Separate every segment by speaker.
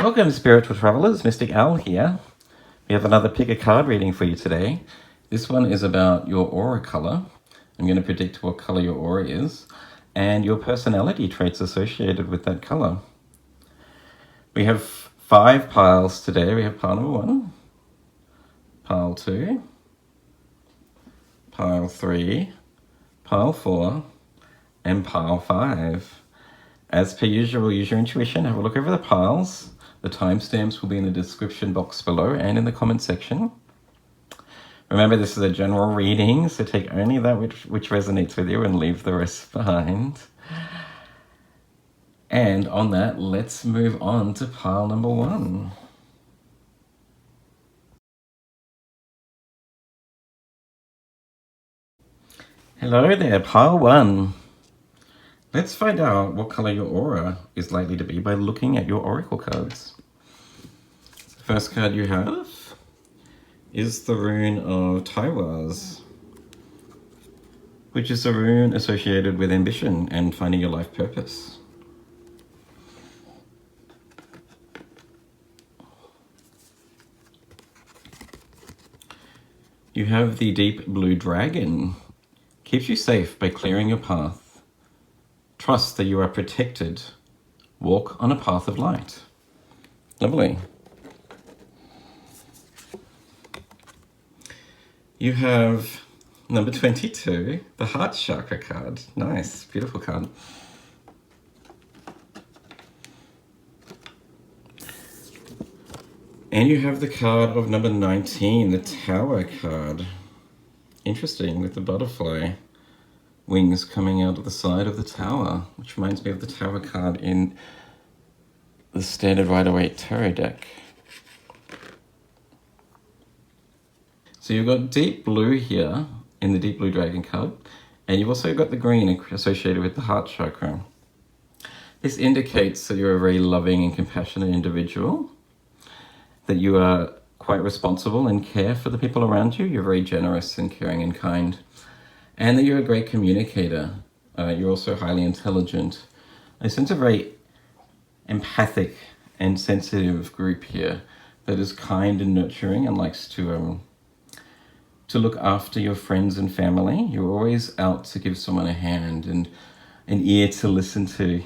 Speaker 1: Welcome, spiritual travelers. Mystic Owl here. We have another pick a card reading for you today. This one is about your aura color. I'm going to predict what color your aura is and your personality traits associated with that color. We have 5 piles today. We have pile number 1, pile 2, pile 3, pile 4, and pile 5. As per usual, use your intuition. Have a look over the piles. The timestamps will be in the description box below and in the comment section. Remember, this is a general reading, so take only that which resonates with you and leave the rest behind. And on that, let's move on to pile number 1. Hello there, pile 1. Let's find out what color your aura is likely to be by looking at your oracle cards. The first card you have is the rune of Taiwas, which is a rune associated with ambition and finding your life purpose. You have the deep blue dragon. Keeps you safe by clearing your path. Trust that you are protected. Walk on a path of light. Lovely. You have number 22, the heart chakra card. Nice, beautiful card. And you have the card of number 19, the tower card. Interesting, with the butterfly wings coming out of the side of the tower, which reminds me of the tower card in the standard Rider-Waite tarot deck. So you've got deep blue here in the deep blue dragon card, and you've also got the green associated with the heart chakra. This indicates that you're a very loving and compassionate individual, that you are quite responsible and care for the people around you. You're very generous and caring and kind, and that you're a great communicator. You're also highly intelligent. I sense a very empathic and sensitive group here that is kind and nurturing and likes to look after your friends and family. You're always out to give someone a hand and an ear to listen to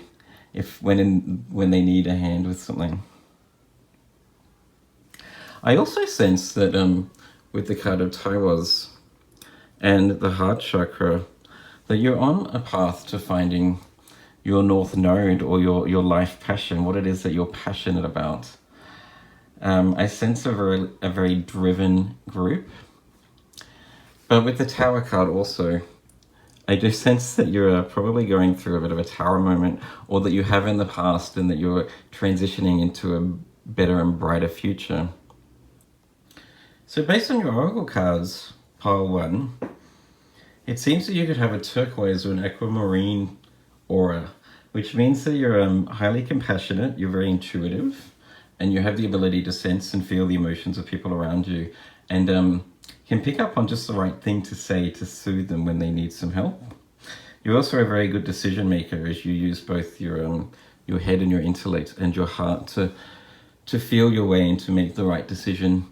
Speaker 1: when they need a hand with something. I also sense that with the card of Taiwas and the heart chakra, that you're on a path to finding your north node or your life passion, what it is that you're passionate about. I sense a very driven group. But with the tower card also, I do sense that you're probably going through a bit of a tower moment, or that you have in the past, and that you're transitioning into a better and brighter future. So based on your oracle cards, pile 1, it seems that you could have a turquoise or an aquamarine aura, which means that you're highly compassionate, you're very intuitive, and you have the ability to sense and feel the emotions of people around you, and can pick up on just the right thing to say to soothe them when they need some help. You're also a very good decision maker, as you use both your head and your intellect and your heart to feel your way and to make the right decision.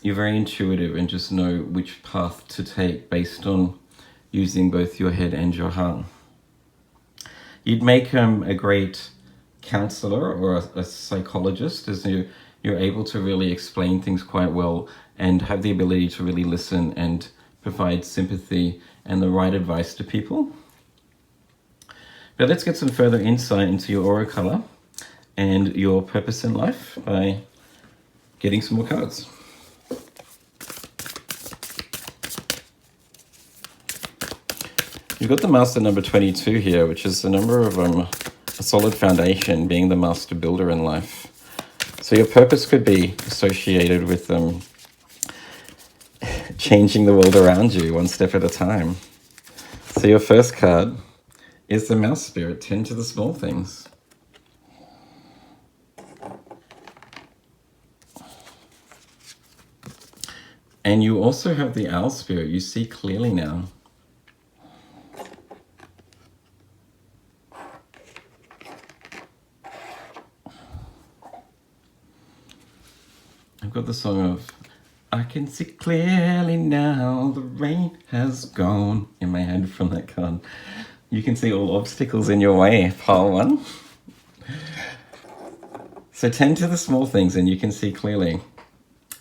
Speaker 1: You're very intuitive and just know which path to take based on using both your head and your heart. You'd make a great counselor or a psychologist, as you're able to really explain things quite well and have the ability to really listen and provide sympathy and the right advice to people. But let's get some further insight into your aura color and your purpose in life by getting some more cards. You've got the master number 22 here, which is the number of a solid foundation, being the master builder in life. So your purpose could be associated with changing the world around you one step at a time. So your first card is the mouse spirit, tend to the small things. And you also have the owl spirit, you see clearly now. I've got the song of I can see clearly now, the rain has gone in my head from that card. You can see all obstacles in your way, pile 1. So tend to the small things and you can see clearly.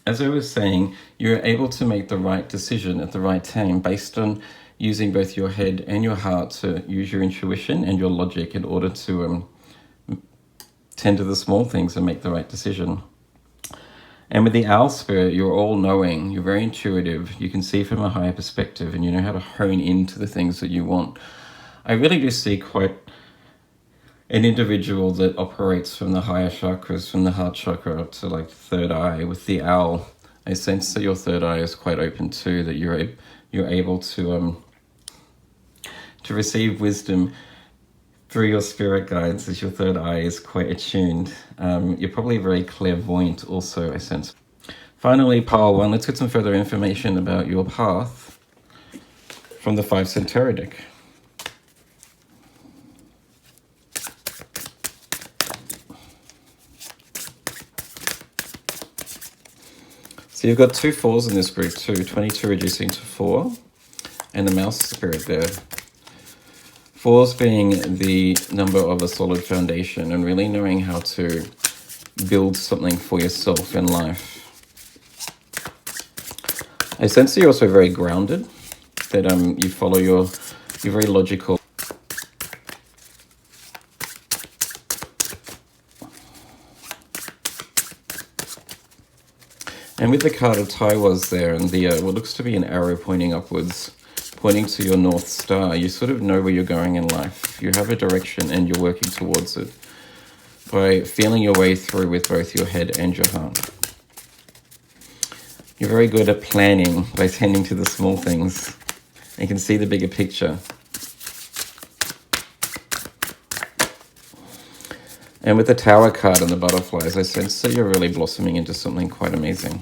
Speaker 1: As I was saying, you're able to make the right decision at the right time based on using both your head and your heart to use your intuition and your logic in order to tend to the small things and make the right decision. And with the owl spirit, you're all-knowing, you're very intuitive, you can see from a higher perspective, and you know how to hone into the things that you want. I really do see quite an individual that operates from the higher chakras, from the heart chakra up to like third eye. With the owl, I sense that your third eye is quite open too, that you're able to receive wisdom through your spirit guides, as your third eye is quite attuned. You're probably very clairvoyant also, I sense. Finally, pile 1, let's get some further information about your path from the 5 Centauri deck. So you've got 2 4s in this group too, 22 reducing to 4, and the mouse spirit there. 4s being the number of a solid foundation and really knowing how to build something for yourself in life. I sense that you're also very grounded, that you follow you're very logical. And with the card of Taiwas there and the what looks to be an arrow pointing upwards, pointing to your North Star, you sort of know where you're going in life. You have a direction and you're working towards it by feeling your way through with both your head and your heart. You're very good at planning by tending to the small things. You can see the bigger picture. And with the Tower card and the butterflies, I sense that you're really blossoming into something quite amazing.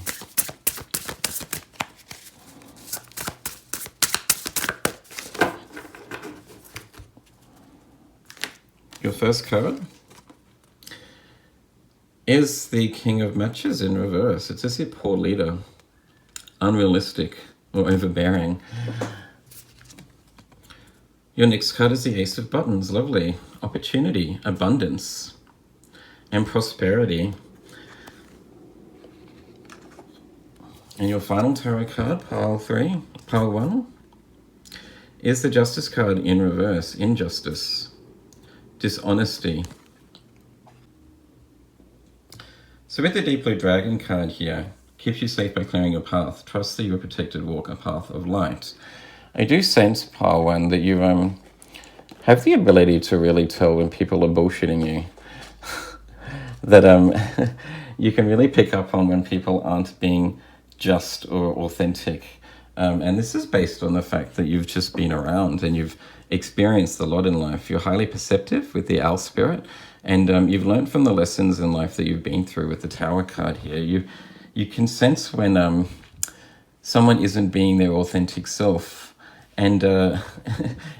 Speaker 1: Your first card is the King of Matches in reverse. It says here, poor leader, unrealistic or overbearing. Your next card is the Ace of Buttons. Lovely. Opportunity, abundance, and prosperity. And your final tarot card, pile 1, is the Justice card in reverse. Injustice, dishonesty. So with the Deep Blue Dragon card here, keeps you safe by clearing your path. Trust that you are protected, walk a path of light. I do sense, pile 1, that you have the ability to really tell when people are bullshitting you. That you can really pick up on when people aren't being just or authentic. And this is based on the fact that you've just been around and you've experienced a lot in life. You're highly perceptive with the owl spirit, and you've learned from the lessons in life that you've been through with the Tower card here. You can sense when someone isn't being their authentic self. And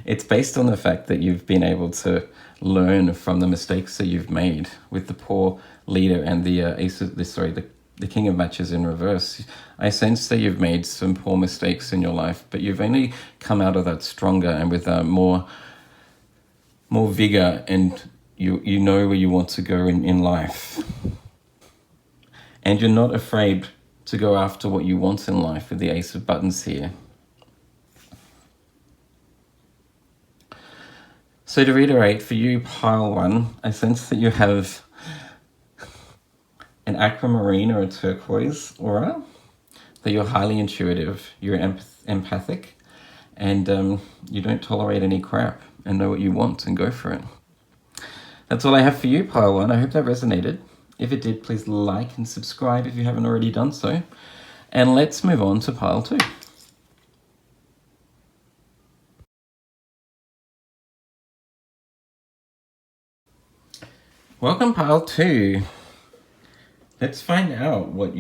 Speaker 1: it's based on the fact that you've been able to learn from the mistakes that you've made with the poor leader and the King of Matches in reverse. I sense that you've made some poor mistakes in your life, but you've only come out of that stronger and with more vigor, and you know where you want to go in life. And you're not afraid to go after what you want in life with the Ace of Buttons here. So to reiterate, for you, pile 1, I sense that you have an aquamarine or a turquoise aura, that you're highly intuitive, you're empathic, and you don't tolerate any crap and know what you want and go for it. That's all I have for you, pile 1. I hope that resonated. If it did, please like and subscribe if you haven't already done so. And let's move on to pile 2. Welcome, pile 2. Let's find out what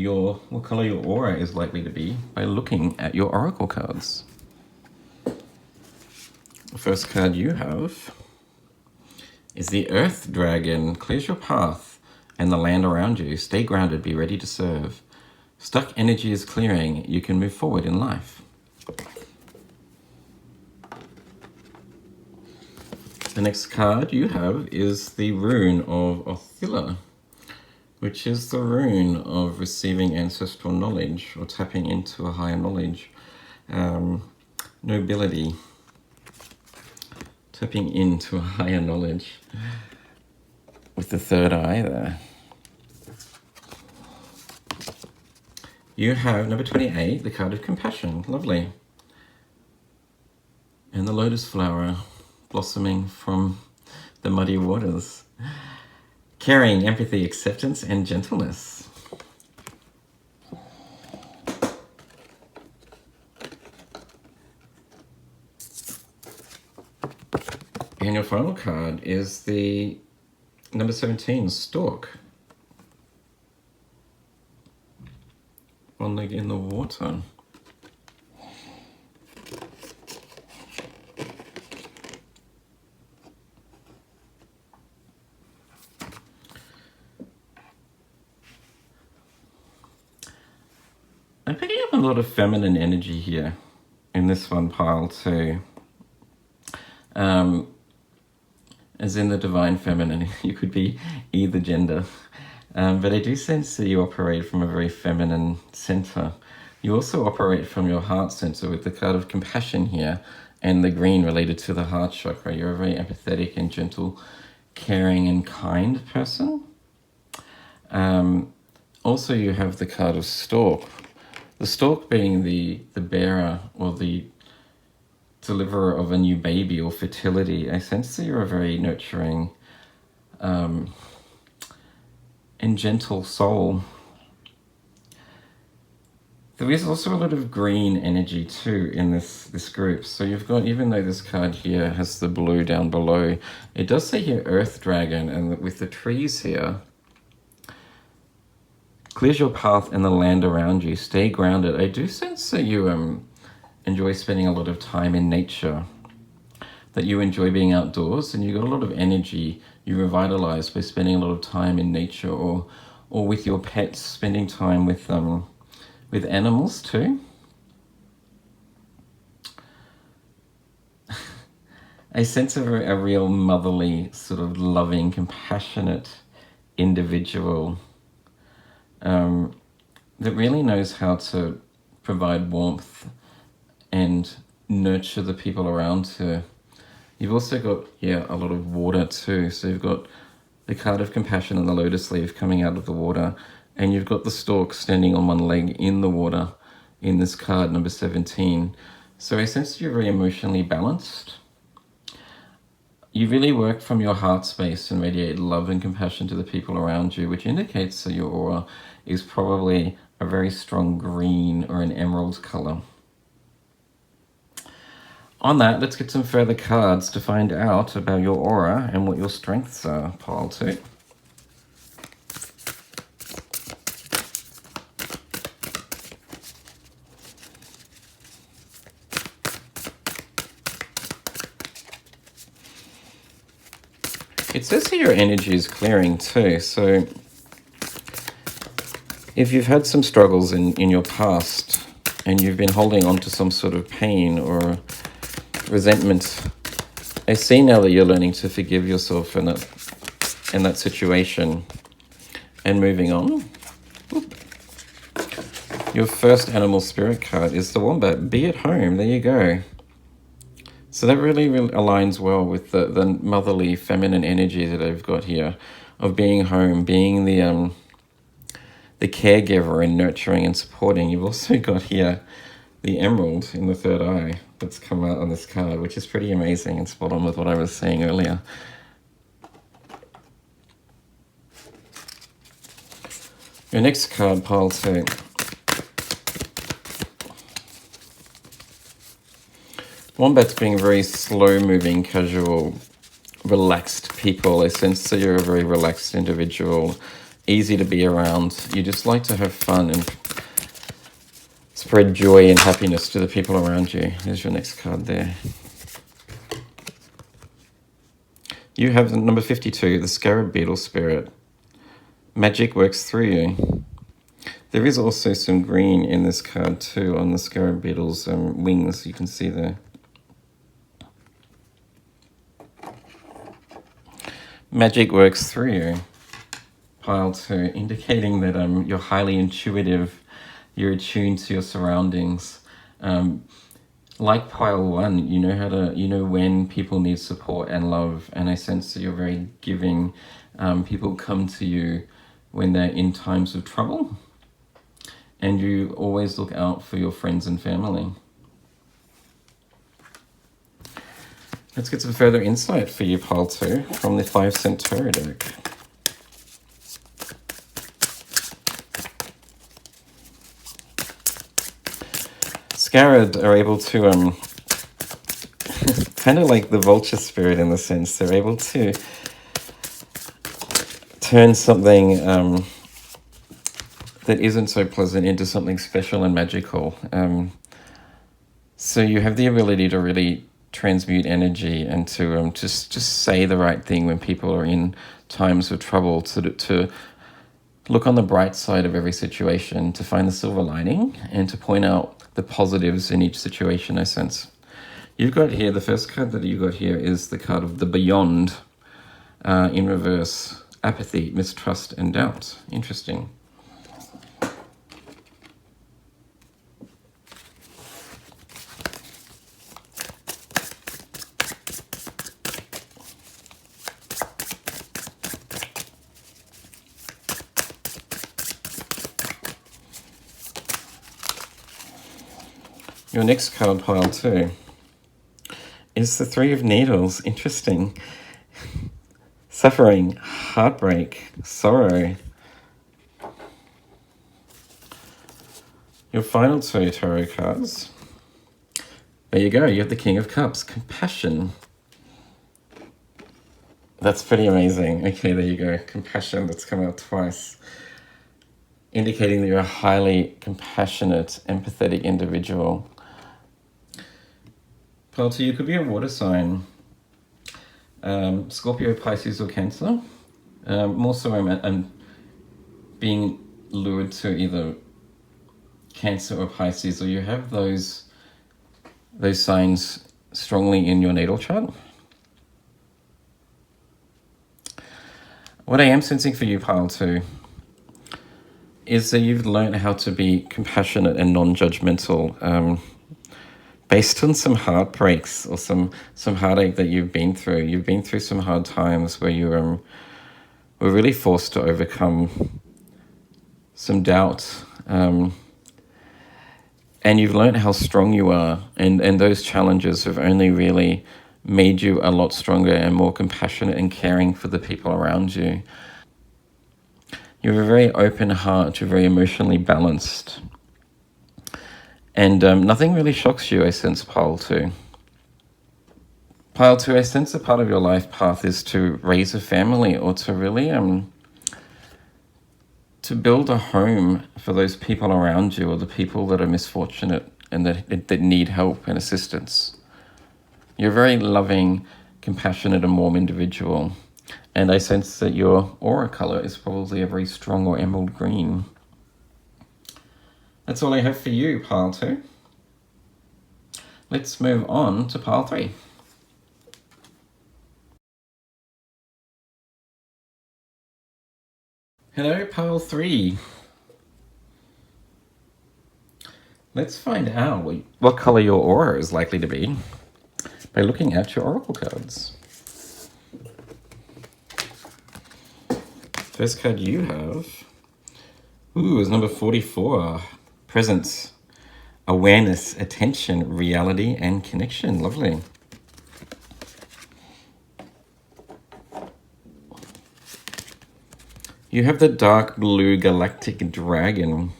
Speaker 1: color your aura is likely to be by looking at your oracle cards. The first card you have is the Earth Dragon. Clears your path and the land around you. Stay grounded, be ready to serve. Stuck energy is clearing. You can move forward in life. The next card you have is the rune of Othila, which is the rune of receiving ancestral knowledge or tapping into a higher knowledge. Nobility. Tapping into a higher knowledge with the third eye there. You have number 28, the card of compassion. Lovely. And the lotus flower blossoming from the muddy waters. Caring, empathy, acceptance, and gentleness. And your final card is the number 17, Stork. One leg in the water. I'm picking up a lot of feminine energy here in this one pile too. As in the divine feminine, you could be either gender. But I do sense that you operate from a very feminine center. You also operate from your heart center with the card of compassion here and the green related to the heart chakra. You're a very empathetic and gentle, caring and kind person. Also, you have the card of stork. The stork being the bearer or the deliverer of a new baby or fertility. I sense that you're a very nurturing and gentle soul. There is also a lot of green energy too in this group. So you've got, even though this card here has the blue down below, it does say here Earth Dragon, and with the trees here, clears your path and the land around you. Stay grounded. I do sense that you enjoy spending a lot of time in nature, that you enjoy being outdoors, and you got a lot of energy you revitalize by spending a lot of time in nature or with your pets, spending time with animals too. I sense a real motherly, sort of loving, compassionate individual that really knows how to provide warmth and nurture the people around her. You've also got here a lot of water too. So you've got the card of compassion and the lotus leaf coming out of the water, and you've got the stork standing on one leg in the water in this card, number 17. So I sense you're very emotionally balanced. You really work from your heart space and radiate love and compassion to the people around you, which indicates that your aura is probably a very strong green or an emerald color. On that, let's get some further cards to find out about your aura and what your strengths are, pile 2. It says here your energy is clearing too, so if you've had some struggles in your past and you've been holding on to some sort of pain or resentment, I see now that you're learning to forgive yourself in that situation and moving on. Your first animal spirit card is the wombat. Be at home. There you go. So that really aligns well with the motherly feminine energy that I've got here of being home, being the caregiver and nurturing and supporting. You've also got here the emerald in the third eye that's come out on this card, which is pretty amazing and spot on with what I was saying earlier. Your next card, pile 2. Wombats being very slow-moving, casual, relaxed people. I sense that you're a very relaxed individual, easy to be around. You just like to have fun and spread joy and happiness to the people around you. There's your next card there. You have number 52, the scarab beetle spirit. Magic works through you. There is also some green in this card too on the scarab beetle's wings. You can see there. Magic works through you. Pile 2, indicating that you're highly intuitive, you're attuned to your surroundings. Like pile 1, you know when people need support and love, and I sense that you're very giving. People come to you when they're in times of trouble, and you always look out for your friends and family. Let's get some further insight for you, pile 2, from the 5 Cent Tarot deck. Scarab are able to, kind of like the vulture spirit in the sense, they're able to turn something that isn't so pleasant into something special and magical. So you have the ability to really transmute energy and to just say the right thing when people are in times of trouble, to look on the bright side of every situation, to find the silver lining, and to point out the positives in each situation, I sense. You've got here, the first card that you got here is the card of the Beyond, in reverse. Apathy, mistrust, and doubt. Interesting. Your next card, pile 2, is the 3 of Needles. Interesting. Suffering, heartbreak, sorrow. Your final 2 tarot cards. There you go. You have the King of Cups, compassion. That's pretty amazing. Okay, there you go. Compassion, that's come out twice. Indicating that you're a highly compassionate, empathetic individual. Pile 2, you could be a water sign. Scorpio, Pisces, or Cancer. More so I'm being lured to either Cancer or Pisces, or you have those signs strongly in your natal chart. What I am sensing for you, pile 2, is that you've learned how to be compassionate and non-judgmental, based on some heartbreaks or some heartache that you've been through. You've been through some hard times where you were really forced to overcome some doubt, and you've learned how strong you are, and those challenges have only really made you a lot stronger and more compassionate and caring for the people around you. You have a very open heart, you're very emotionally balanced. And nothing really shocks you, I sense, pile 2. Pile 2, I sense a part of your life path is to raise a family, or to really to build a home for those people around you, or the people that are misfortunate and that need help and assistance. You're a very loving, compassionate, and warm individual. And I sense that your aura color is probably a very strong or emerald green. That's all I have for you, pile 2. Let's move on to pile 3. Hello, pile 3. Let's find out what color your aura is likely to be by looking at your oracle cards. First card you have, is number 44. Presence, awareness, attention, reality, and connection. Lovely. You have the dark blue galactic dragon.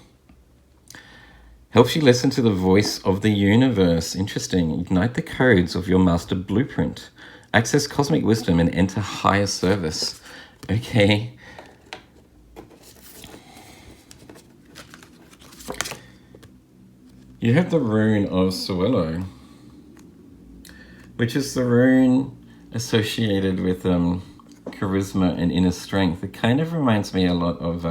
Speaker 1: Helps you listen to the voice of the universe. Interesting. Ignite the codes of your master blueprint. Access cosmic wisdom and enter higher service. Okay. You have the rune of Suelo, which is the rune associated with charisma and inner strength. It kind of reminds me a lot of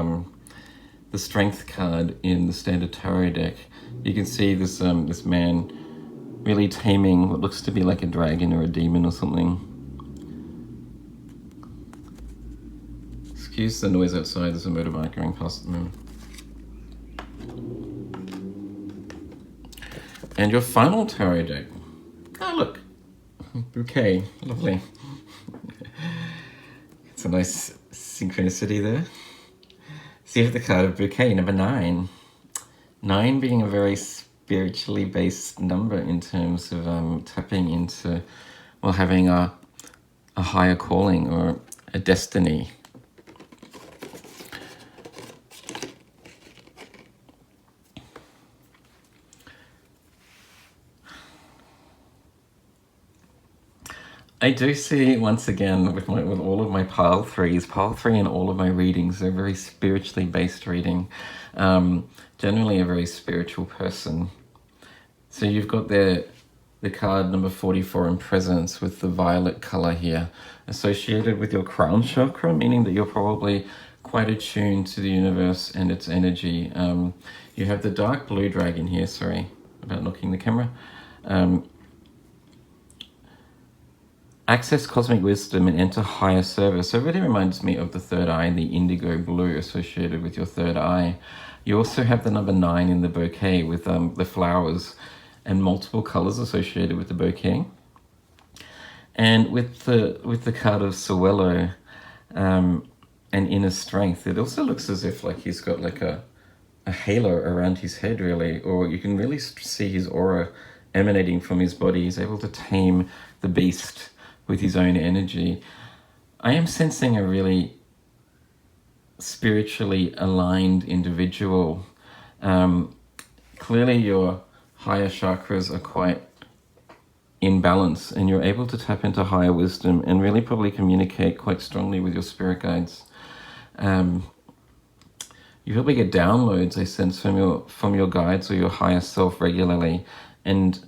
Speaker 1: the Strength card in the Standard Tarot deck, you can see this this man really taming what looks to be like a dragon or a demon or something. Excuse the noise outside, there's a motorbike going past at the moment. And your final tarot deck. Oh, look. Bouquet. Lovely. It's a nice synchronicity there. So you have the card of Bouquet, number 9. 9 being a very spiritually based number in terms of tapping into, well, having a higher calling or a destiny. I do see, once again, with all of my pile 3s, pile 3 in all of my readings are very spiritually based reading. Generally a very spiritual person. So you've got the card number 44 in Presence with the violet color here, associated with your crown chakra, meaning that you're probably quite attuned to the universe and its energy. You have the dark blue dragon here, sorry about knocking the camera. Access cosmic wisdom and enter higher service. So it really reminds me of the third eye, the indigo blue associated with your third eye. You also have the number 9 in the bouquet with the flowers and multiple colors associated with the bouquet. And with the card of Sewello and inner strength, it also looks as if like he's got like a halo around his head, really, or you can really see his aura emanating from his body. He's able to tame the beast with his own energy. I am sensing a really spiritually aligned individual. Clearly your higher chakras are quite in balance and you're able to tap into higher wisdom and really probably communicate quite strongly with your spirit guides. You probably get downloads, I sense, from your guides or your higher self regularly, and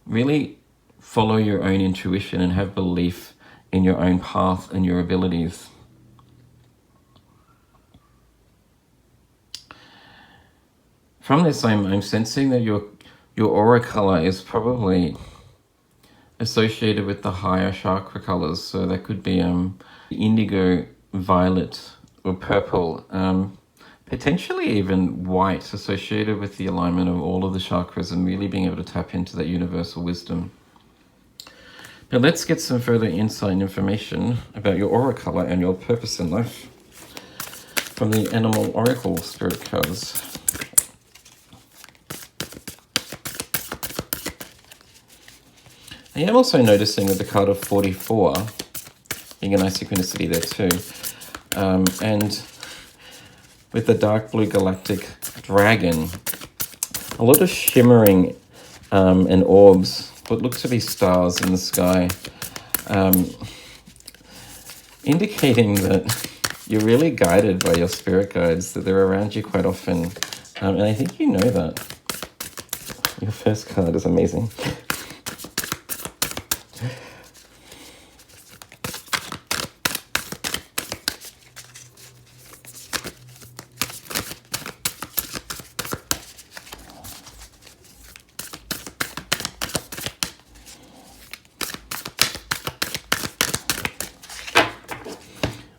Speaker 1: really follow your own intuition and have belief in your own path and your abilities. From this, I'm sensing that your aura color is probably associated with the higher chakra colors. So that could be indigo, violet, or purple. Potentially even white, associated with the alignment of all of the chakras and really being able to tap into that universal wisdom. Now let's get some further insight and information about your aura color and your purpose in life from the Animal Oracle Spirit cards. I am also noticing with the card of 44, being a nice synchronicity there too, and with the dark blue galactic dragon, a lot of shimmering and orbs, what look to be stars in the sky, indicating that you're really guided by your spirit guides, that they're around you quite often. And I think you know that. Your first card is amazing.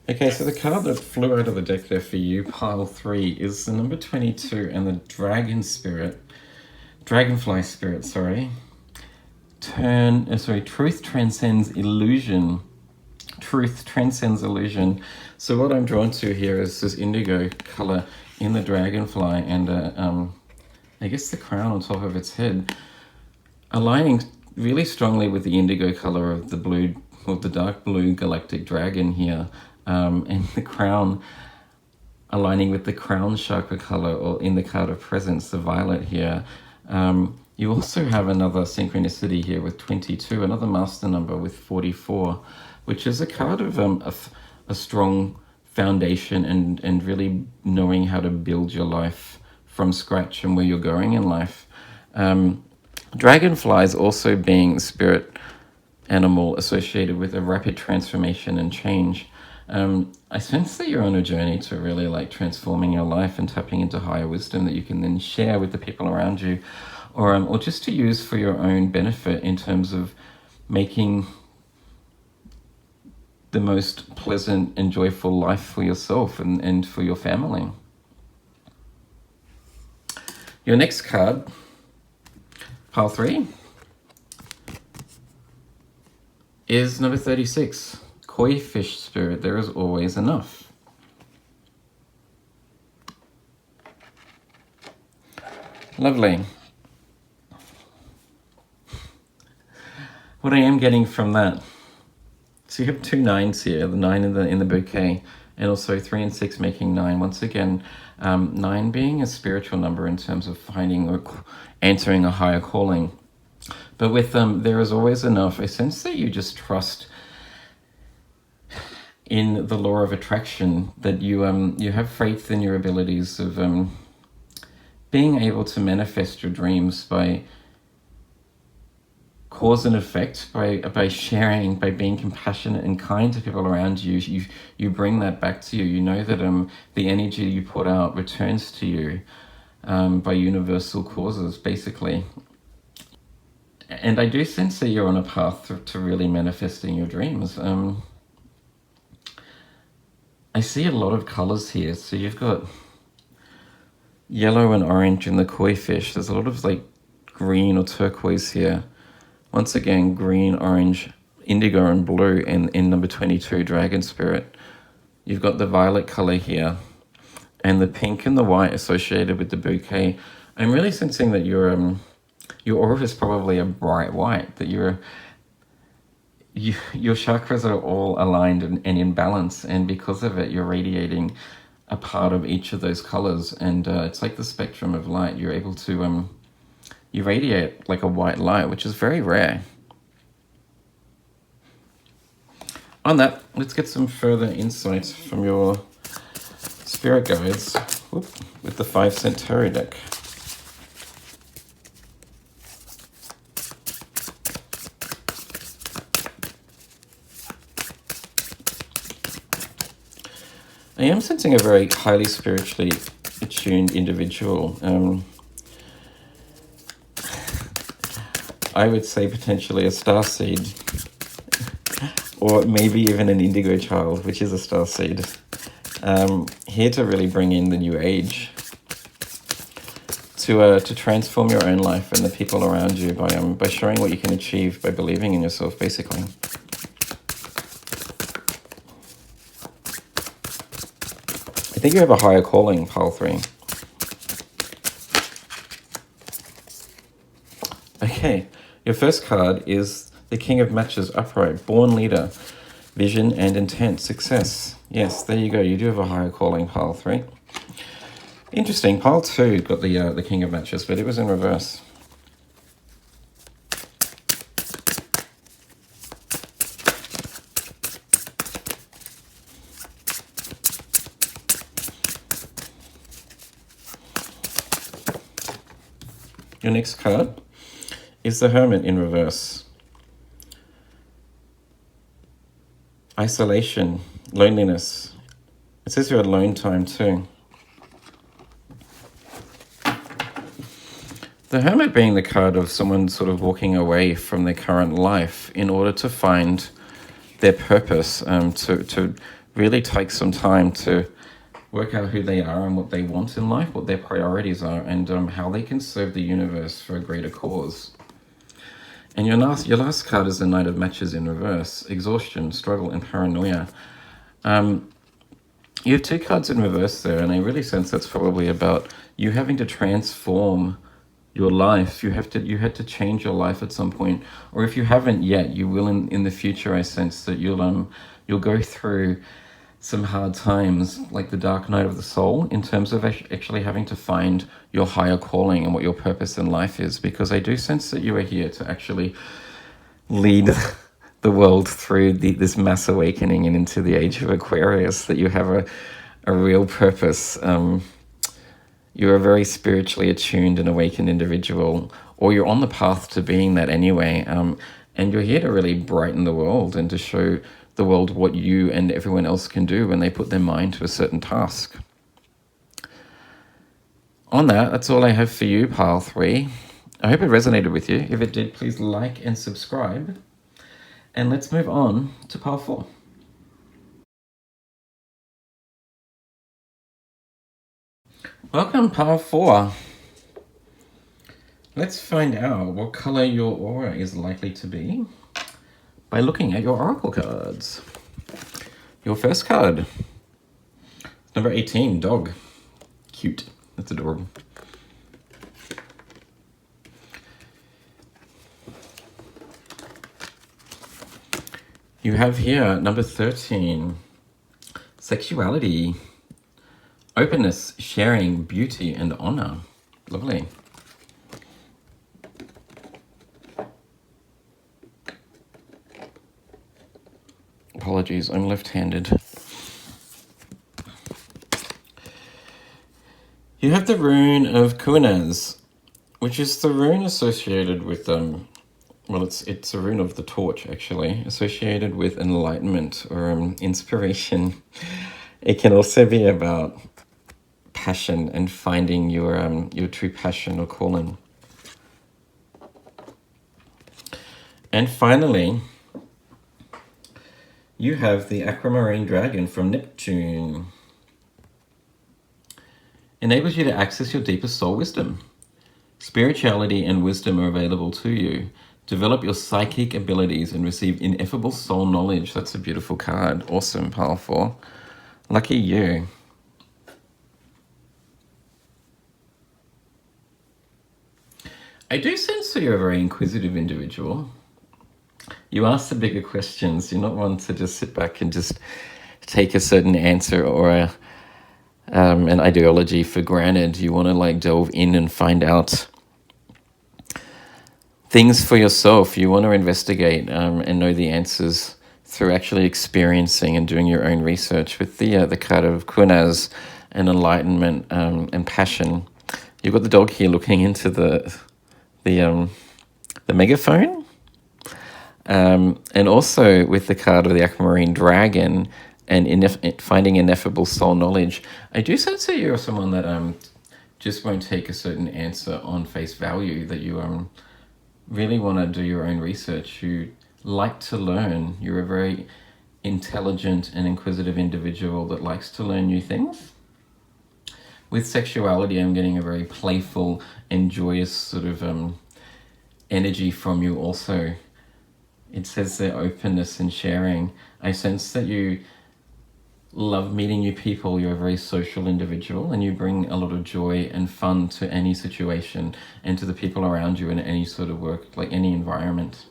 Speaker 1: Okay, so the card that flew out of the deck there for you, pile 3, is the number 22 and the dragonfly spirit, sorry. Truth transcends illusion. Truth transcends illusion. So what I'm drawn to here is this indigo color in the dragonfly and I guess the crown on top of its head, aligning really strongly with the indigo color of the blue, or the dark blue galactic dragon here. And the crown aligning with the crown chakra color, or in the card of Presence, the violet here. You also have another synchronicity here with 22, another master number with 44, which is a card of a strong foundation and really knowing how to build your life from scratch and where you're going in life. Dragonflies also being the spirit animal associated with a rapid transformation and change. I sense that you're on a journey to really like transforming your life and tapping into higher wisdom that you can then share with the people around you, or just to use for your own benefit in terms of making the most pleasant and joyful life for yourself and for your family. Your next card, pile 3, is number 36. Koi fish spirit, there is always enough. Lovely. What I am getting from that, so you have 2 9s here, the 9 in the bouquet, and also 3 and 6 making 9. Once again, 9 being a spiritual number in terms of finding or entering a higher calling. But with them, there is always enough. I sense that you just trust in the law of attraction, that you have faith in your abilities of being able to manifest your dreams by cause and effect, by sharing, by being compassionate and kind to people around you. You bring that back to you. You know that the energy you put out returns to you by universal causes, basically. And I do sense that you're on a path to really manifesting your dreams. I see a lot of colors here. So you've got yellow and orange in the koi fish. There's a lot of like green or turquoise here. Once again, green, orange, indigo, and blue in number 22, Dragon Spirit. You've got the violet color here, and the pink and the white associated with the bouquet. I'm really sensing that your aura is probably a bright white, that your chakras are all aligned and in balance, and because of it, you're radiating a part of each of those colors, and it's like the spectrum of light. You're able to you radiate like a white light, which is very rare. On that, let's get some further insights from your spirit guides with the 5 cent tarot deck. I am sensing a very highly spiritually attuned individual. I would say potentially a starseed, or maybe even an indigo child, which is a starseed. Here to really bring in the new age, to transform your own life and the people around you by showing what you can achieve by believing in yourself, basically. I think you have a higher calling, pile 3. Okay, your first card is the King of Matches upright, born leader, vision and intent, success. Yes, there you go. You do have a higher calling, pile 3. Interesting. Pile 2 got the King of Matches, but it was in reverse. Your next card is the Hermit in reverse. Isolation, loneliness. It says you're alone time too. The Hermit being the card of someone sort of walking away from their current life in order to find their purpose, to really take some time to work out who they are and what they want in life, what their priorities are, and how they can serve the universe for a greater cause. And your last card is the Knight of Matches in reverse, exhaustion, struggle, and paranoia. You have 2 cards in reverse there, and I really sense that's probably about you having to transform your life. You had to change your life at some point, or if you haven't yet, you will in the future. I sense that you'll go through some hard times, like the dark night of the soul, in terms of actually having to find your higher calling and what your purpose in life is, because I do sense that you are here to actually lead the world through this mass awakening and into the age of Aquarius, that you have a real purpose. You're a very spiritually attuned and awakened individual, or you're on the path to being that anyway. And you're here to really brighten the world and to show the world what you and everyone else can do when they put their mind to a certain task. On that, that's all I have for you, Pile 3. I hope it resonated with you. If it did, please like and subscribe. And let's move on to Pile 4. Welcome, Pile 4. Let's find out what color your aura is likely to be by looking at your oracle cards. Your first card, number 18, dog. Cute. That's adorable. You have here number 13, sexuality, openness, sharing, beauty, and honor. Lovely. Apologies, I'm left-handed. You have the rune of Kunaz, which is the rune associated with well, it's a rune of the torch, actually, associated with enlightenment or inspiration. It can also be about passion and finding your true passion or calling. And finally, you have the aquamarine dragon from Neptune. Enables you to access your deepest soul wisdom. Spirituality and wisdom are available to you. Develop your psychic abilities and receive ineffable soul knowledge. That's a beautiful card. Awesome, Pile 4. Lucky you. I do sense that you're a very inquisitive individual. You ask the bigger questions. You're not one to just sit back and just take a certain answer or an ideology for granted. You want to like delve in and find out things for yourself. You want to investigate and know the answers through actually experiencing and doing your own research. With the card of Kunaz and enlightenment and passion, you've got the dog here looking into the megaphone, and also with the card of the aquamarine dragon and finding ineffable soul knowledge. I do sense that you're someone that just won't take a certain answer on face value. That you really want to do your own research. You like to learn. You're a very intelligent and inquisitive individual that likes to learn new things. With sexuality, I'm getting a very playful and joyous sort of energy from you also. It says there openness and sharing. I sense that you love meeting new people. You're a very social individual and you bring a lot of joy and fun to any situation and to the people around you in any sort of work, like any environment.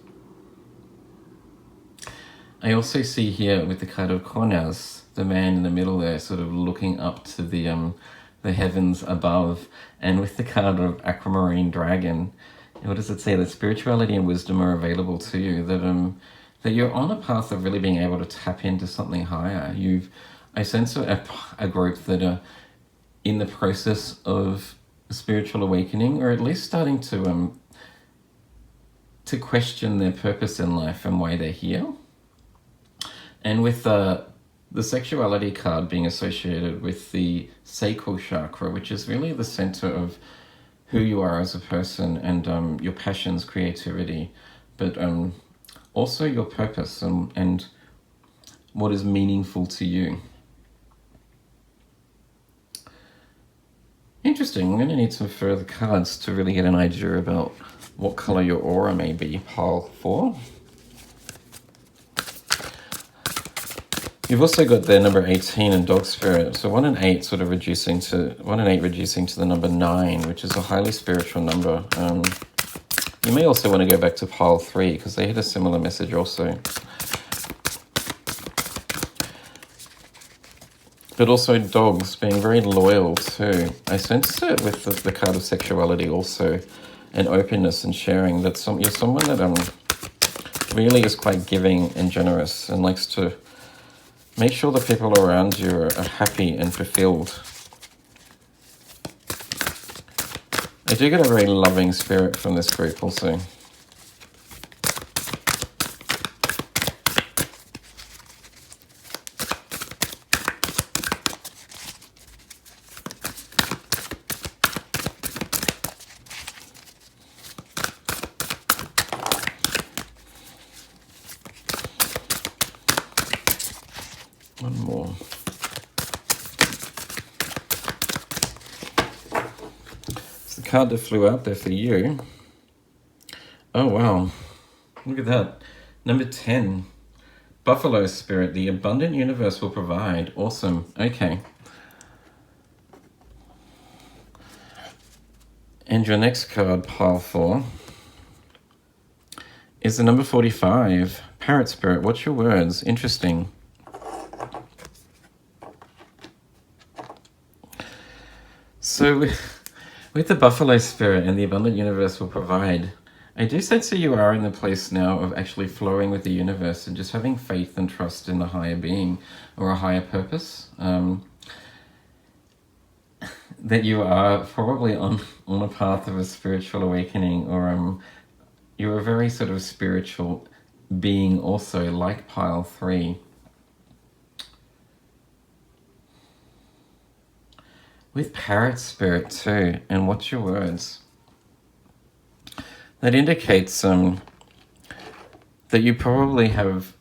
Speaker 1: I also see here with the card of Kunaz, the man in the middle there sort of looking up to the heavens above, and with the card of aquamarine dragon, what does it say? That spirituality and wisdom are available to you, that you're on a path of really being able to tap into something higher. I sense a group that are in the process of spiritual awakening, or at least starting to question their purpose in life and why they're here. And with the sexuality card being associated with the sacral chakra, which is really the center of who you are as a person and your passions, creativity, but also your purpose and what is meaningful to you. Interesting. I'm going to need some further cards to really get an idea about what color your aura may be, Pile 4. You've also got the number 18 and dog spirit. So 1 and 8 sort of reducing to the number 9, which is a highly spiritual number. You may also want to go back to Pile 3 because they had a similar message also. But also dogs being very loyal too. I sense it with the card of sexuality also, and openness and sharing. That you're someone that really is quite giving and generous and likes to make sure the people around you are happy and fulfilled. I do get a very loving spirit from this group also. One more. It's the card that flew out there for you. Oh, wow. Look at that. Number 10. Buffalo Spirit. The abundant universe will provide. Awesome. Okay. And your next card, pile 4, is the number 45. Parrot Spirit. What's your words? Interesting. So with the Buffalo Spirit and the abundant universe will provide, I do sense that you are in the place now of actually flowing with the universe and just having faith and trust in the higher being or a higher purpose. That you are probably on a path of a spiritual awakening, or you're a very sort of spiritual being also, like pile 3. With Parrot Spirit too, and what's your words? That indicates that you probably have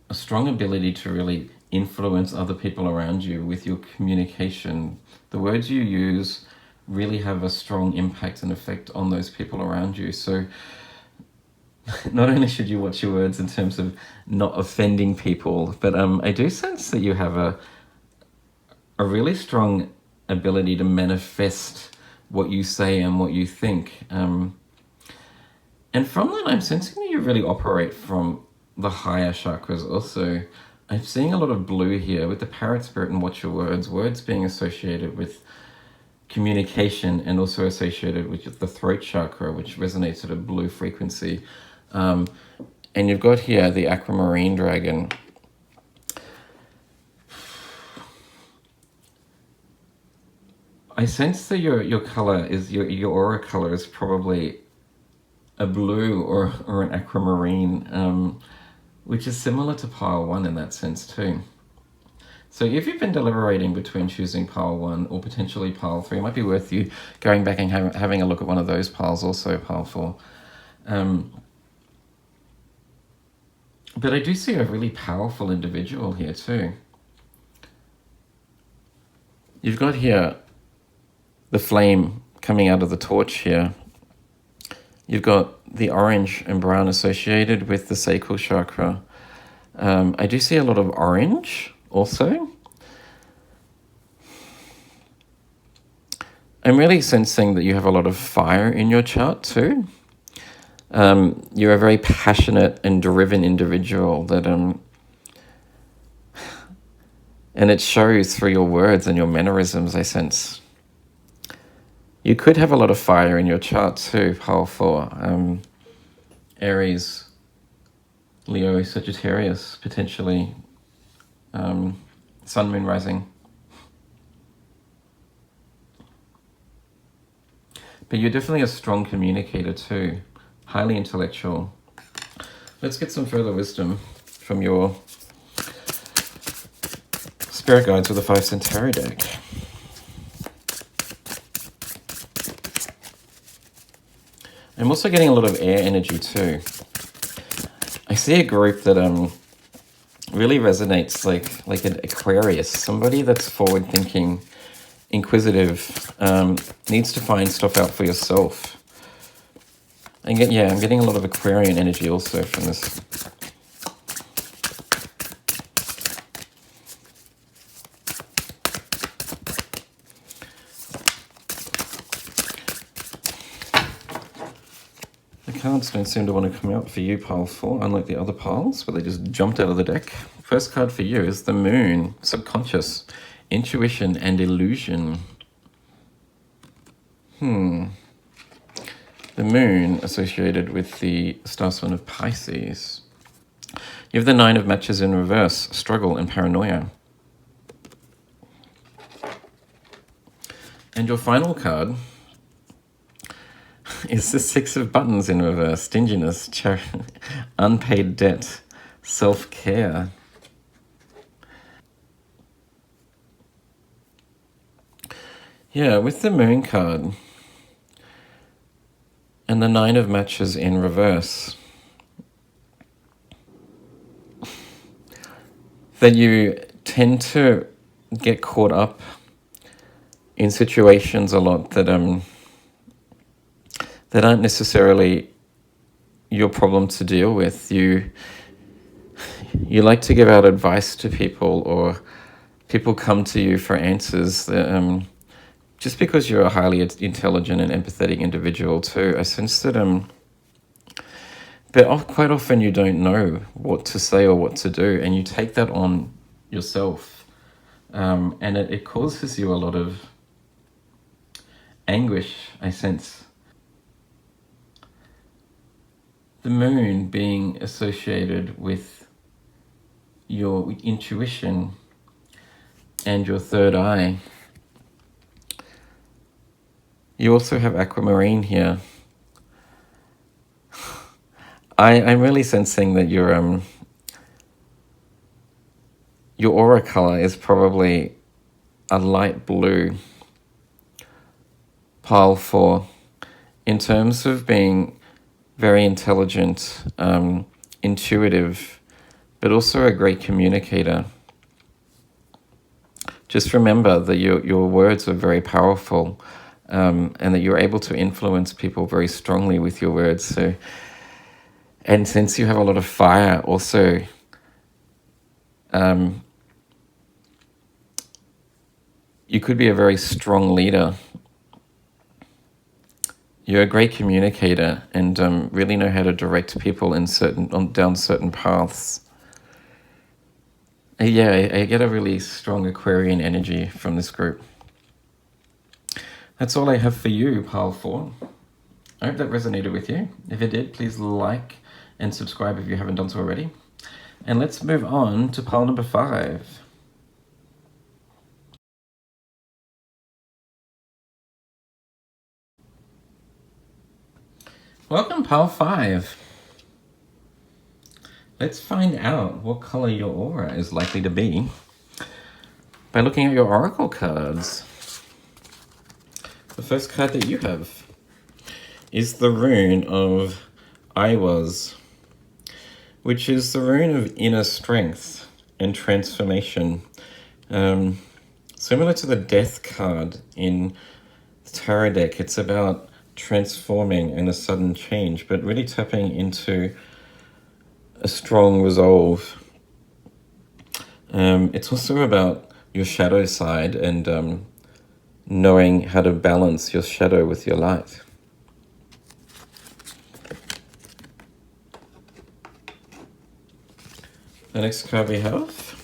Speaker 1: a strong ability to really influence other people around you with your communication. The words you use really have a strong impact and effect on those people around you. So not only should you watch your words in terms of not offending people, but I do sense that you have a really strong ability to manifest what you say and what you think. And from that, I'm sensing that you really operate from the higher chakras also. I'm seeing a lot of blue here with the Parrot Spirit and watch your words. Words being associated with communication and also associated with the throat chakra, which resonates at a blue frequency. And you've got here the aquamarine dragon. I sense that your color is, your aura color is probably a blue or an aquamarine, which is similar to pile 1 in that sense too. So if you've been deliberating between choosing pile 1 or potentially pile 3, it might be worth you going back and having a look at one of those piles, also pile 4. But I do see a really powerful individual here too. You've got here the flame coming out of the torch here. You've got the orange and brown associated with the sacral chakra. I do see a lot of orange also. I'm really sensing that you have a lot of fire in your chart too. You're a very passionate and driven individual that, and it shows through your words and your mannerisms, I sense. You could have a lot of fire in your chart too, pile 4. Aries, Leo, Sagittarius, potentially. Sun, Moon, Rising. But you're definitely a strong communicator too. Highly intellectual. Let's get some further wisdom from your spirit guides with the 5 Centauri deck. I'm also getting a lot of air energy too. I see a group that really resonates like an Aquarius, somebody that's forward-thinking, inquisitive, needs to find stuff out for yourself. I'm getting a lot of Aquarian energy also from this. The cards don't seem to want to come out for you, pile 4, unlike the other piles, where they just jumped out of the deck. First card for you is the Moon, subconscious, intuition and illusion. The Moon associated with the star sign of Pisces. You have the 9 of matches in reverse, struggle and paranoia. And your final card is the 6 of buttons in reverse, stinginess, unpaid debt, self-care. Yeah, with the Moon card and the 9 of matches in reverse, that you tend to get caught up in situations a lot that aren't necessarily your problem to deal with. You like to give out advice to people, or people come to you for answers that, just because you're a highly intelligent and empathetic individual too. I sense that but quite often you don't know what to say or what to do, and you take that on yourself, and it causes you a lot of anguish, I sense. The moon being associated with your intuition and your third eye. You also have aquamarine here. I'm really sensing that your aura color is probably a light blue, pile 4, in terms of being very intelligent, intuitive, but also a great communicator. Just remember that your words are very powerful, and that you're able to influence people very strongly with your words. So, and since you have a lot of fire also, you could be a very strong leader. You're a great communicator, and really know how to direct people in down certain paths. Yeah, I get a really strong Aquarian energy from this group. That's all I have for you, pile 4. I hope that resonated with you. If it did, please like and subscribe if you haven't done so already. And let's move on to pile number 5. Welcome, pile 5. Let's find out what color your aura is likely to be by looking at your oracle cards. The first card that you have is the rune of Aiwass, which is the rune of inner strength and transformation. Similar to the Death card in the Tarot deck, it's about transforming and a sudden change, but really tapping into a strong resolve. It's also about your shadow side and knowing how to balance your shadow with your light. The next card we have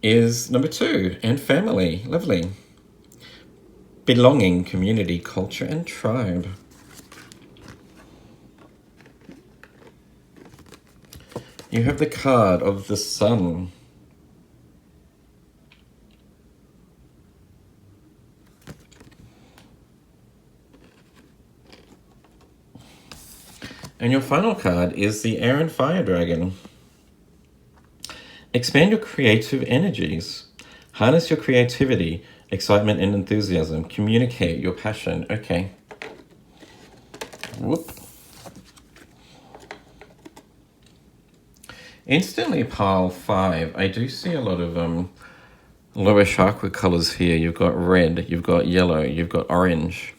Speaker 1: is number 2, and family. Lovely. Belonging, community, culture, and tribe. You have the card of the Sun. And your final card is the Air and Fire Dragon. Expand your creative energies. Harness your creativity, excitement, and enthusiasm. Communicate your passion. Okay. Whoop. Instantly, pile 5. I do see a lot of lower chakra colors here. You've got red, you've got yellow, you've got orange.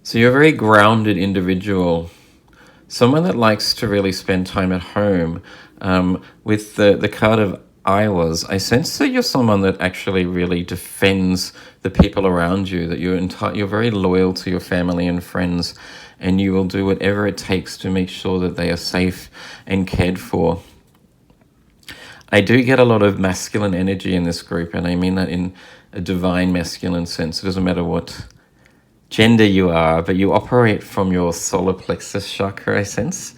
Speaker 1: So you're a very grounded individual. Someone that likes to really spend time at home. With the card of Aiwass, I sense that you're someone that actually really defends the people around you, that you're very loyal to your family and friends, and you will do whatever it takes to make sure that they are safe and cared for. I do get a lot of masculine energy in this group, and I mean that in a divine masculine sense. It doesn't matter what gender you are, but you operate from your solar plexus chakra, I sense.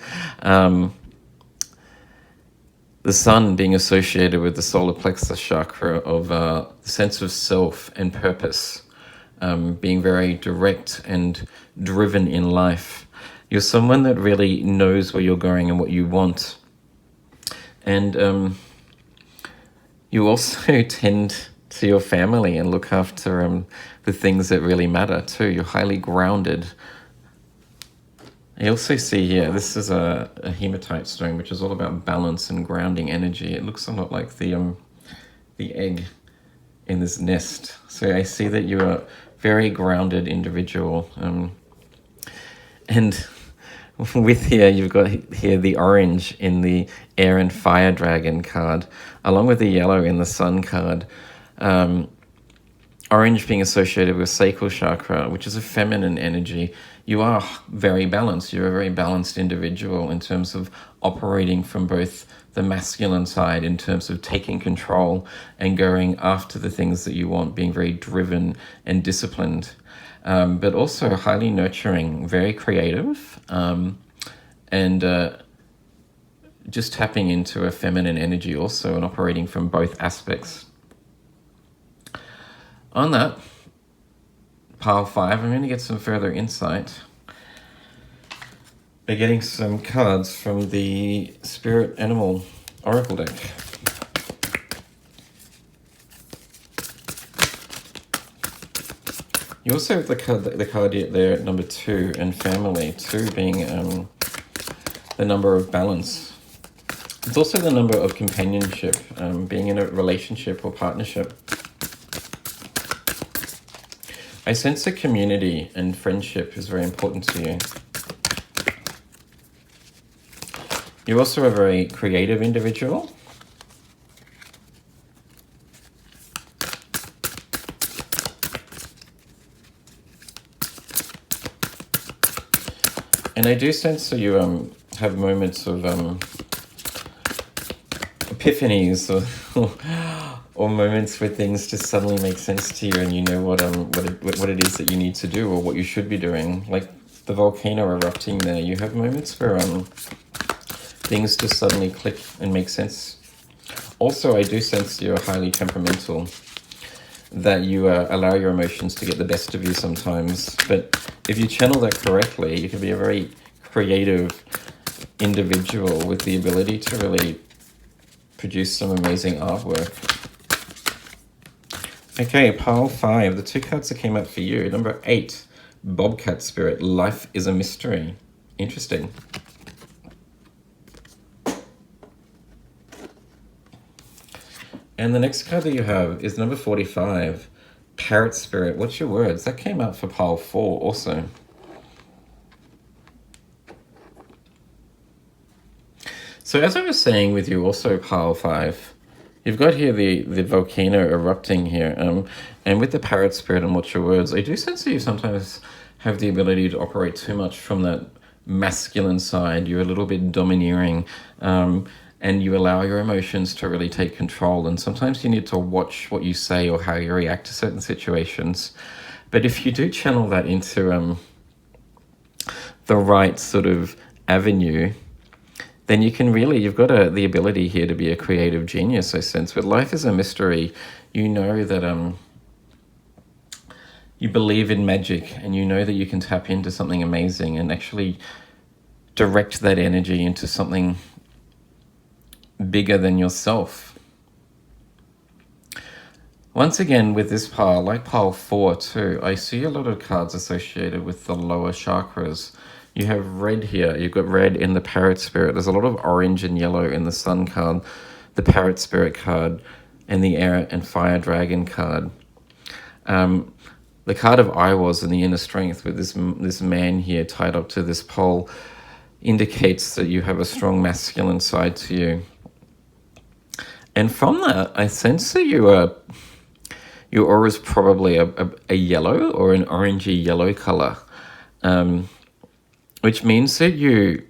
Speaker 1: The Sun being associated with the solar plexus chakra of the sense of self and purpose, being very direct and driven in life. You're someone that really knows where you're going and what you want. And you also tend to your family and look after the things that really matter too. You're highly grounded. I also see here, this is a hematite stone, which is all about balance and grounding energy. It looks a lot like the egg in this nest. So I see that you're a very grounded individual. And with here, you've got here the orange in the air and fire dragon card, along with the yellow in the sun card. Orange being associated with sacral chakra, which is a feminine energy. You are very balanced. You're a very balanced individual in terms of operating from both the masculine side in terms of taking control and going after the things that you want, being very driven and disciplined, but also highly nurturing, very creative, and just tapping into a feminine energy also and operating from both aspects. On that, pile 5, I'm going to get some further insight by getting some cards from the Spirit Animal Oracle deck. You also have the card there at number 2 and family, 2 being the number of balance. It's also the number of companionship, being in a relationship or partnership. I sense that community and friendship is very important to you. You're also a very creative individual. And I do sense that you have moments of epiphanies or moments where things just suddenly make sense to you, and you know what it is that you need to do or what you should be doing. Like the volcano erupting there, you have moments where things just suddenly click and make sense. Also, I do sense you're highly temperamental, that you allow your emotions to get the best of you sometimes. But if you channel that correctly, you can be a very creative individual with the ability to really produce some amazing artwork. Okay, pile 5, the 2 cards that came up for you. Number 8, Bobcat Spirit, Life is a Mystery. Interesting. And the next card that you have is number 45, Parrot Spirit. What's your words? That came out for pile 4 also. So as I was saying with you also, pile 5, you've got here the volcano erupting here. And with the Parrot Spirit and what's your words, I do sense that you sometimes have the ability to operate too much from that masculine side. You're a little bit domineering. And you allow your emotions to really take control. And sometimes you need to watch what you say or how you react to certain situations. But if you do channel that into the right sort of avenue, then you can really, you've got the ability here to be a creative genius, I sense. But life is a mystery. You know that you believe in magic, and you know that you can tap into something amazing and actually direct that energy into something bigger than yourself. Once again, with this pile, like pile 4 too, I see a lot of cards associated with the lower chakras. You have red here. You've got red in the Parrot Spirit. There's a lot of orange and yellow in the Sun card, the Parrot Spirit card, and the Air and Fire Dragon card. The card of I Was and the Inner Strength with this man here tied up to this pole indicates that you have a strong masculine side to you. And from that, I sense that your aura is probably a yellow or an orangey yellow color, which means that you're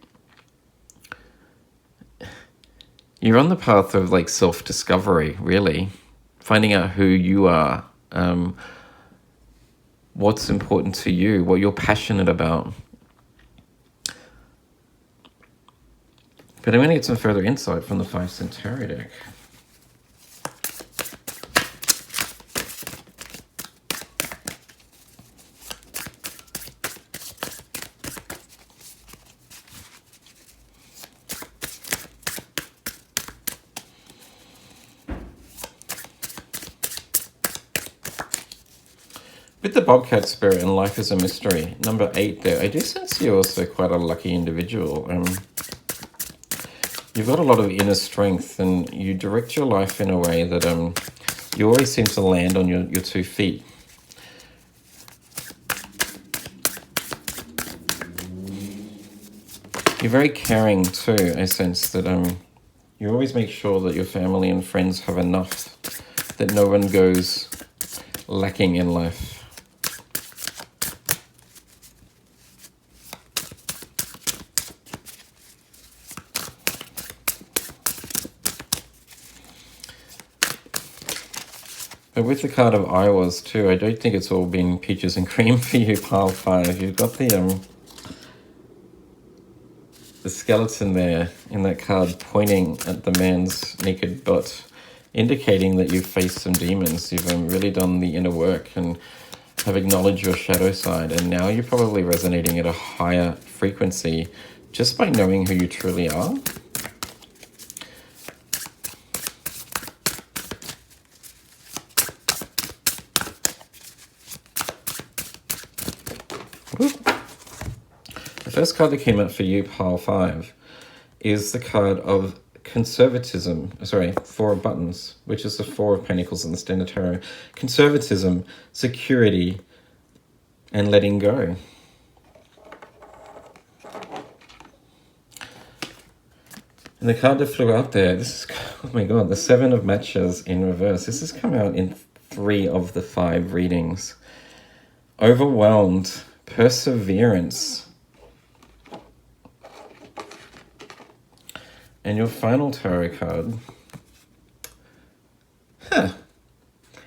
Speaker 1: on the path of like self-discovery, really, finding out who you are, what's important to you, what you're passionate about. But I'm going to get some further insight from the 5 Centauri deck. With the Bobcat spirit and life is a mystery, number 8 there, I do sense you're also quite a lucky individual. You've got a lot of inner strength, and you direct your life in a way that you always seem to land on your 2 feet. You're very caring too. I sense that you always make sure that your family and friends have enough, that no one goes lacking in life. But with the card of I was too, I don't think it's all been peaches and cream for you, pile 5. You've got the skeleton there in that card pointing at the man's naked butt, indicating that you've faced some demons. You've really done the inner work and have acknowledged your shadow side, and now you're probably resonating at a higher frequency just by knowing who you truly are. The first card that came out for you, pile 5, is the card of conservatism. Sorry, 4 of buttons, which is the 4 of pentacles in the Standard Tarot. Conservatism, security, and letting go. And the card that flew out there, this is, oh my god, the 7 of matches in reverse. This has come out in 3 of the 5 readings. Overwhelmed, perseverance. And your final tarot card,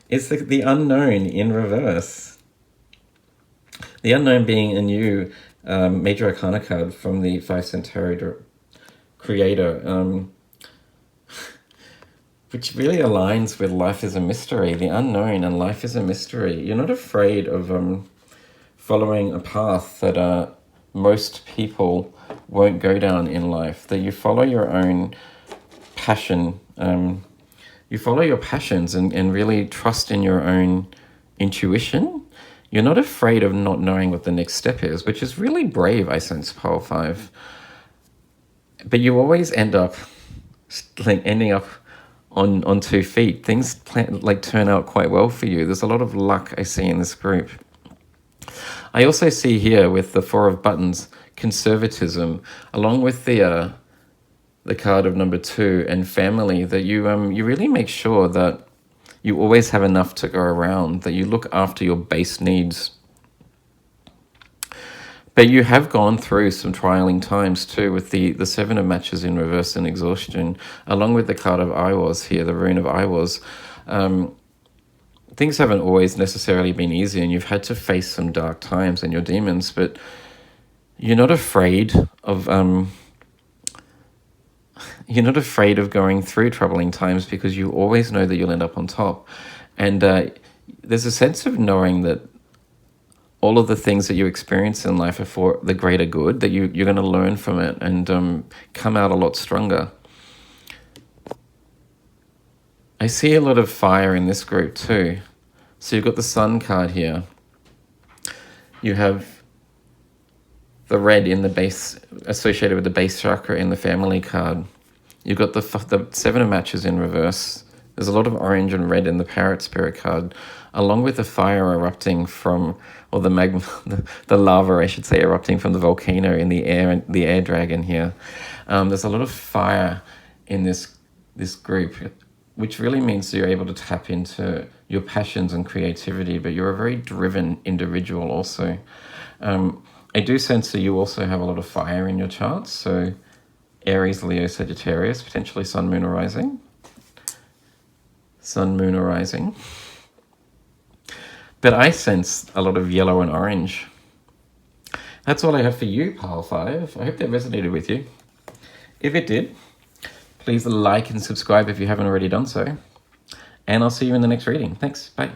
Speaker 1: it's the unknown in reverse. The unknown being a new major arcana card from the 5 Cent Tarot creator, which really aligns with life is a mystery. The unknown and life is a mystery. You're not afraid of following a path that most people won't go down in life, that you follow your own passion. You follow your passions and really trust in your own intuition. You're not afraid of not knowing what the next step is, which is really brave, I sense, pile 5. But you always end up ending up on 2 feet. Things turn out quite well for you. There's a lot of luck I see in this group. I also see here with the 4 of buttons, conservatism, along with the card of number 2 and family, that you really make sure that you always have enough to go around, that you look after your base needs. But you have gone through some trialing times too, with the 7 of matches in reverse and exhaustion, along with the card of I was here, the rune of I was. Things haven't always necessarily been easy, and you've had to face some dark times and your demons, but you're not afraid of going through troubling times, because you always know that you'll end up on top. And there's a sense of knowing that all of the things that you experience in life are for the greater good, that you're going to learn from it and come out a lot stronger. I see a lot of fire in this group too. So you've got the Sun card here. You have the red in the base, associated with the base chakra in the family card. You've got the 7 of matches in reverse. There's a lot of orange and red in the Parrot Spirit card, along with the fire erupting from, or the magma, the lava, I should say, erupting from the volcano in the air dragon here. There's a lot of fire in this group, which really means that you're able to tap into your passions and creativity, but you're a very driven individual also. I do sense that you also have a lot of fire in your charts, so Aries, Leo, Sagittarius, potentially Sun, Moon, or Rising. Sun, Moon, or Rising. But I sense a lot of yellow and orange. That's all I have for you, pile 5. I hope that resonated with you. If it did, please like and subscribe if you haven't already done so. And I'll see you in the next reading. Thanks. Bye.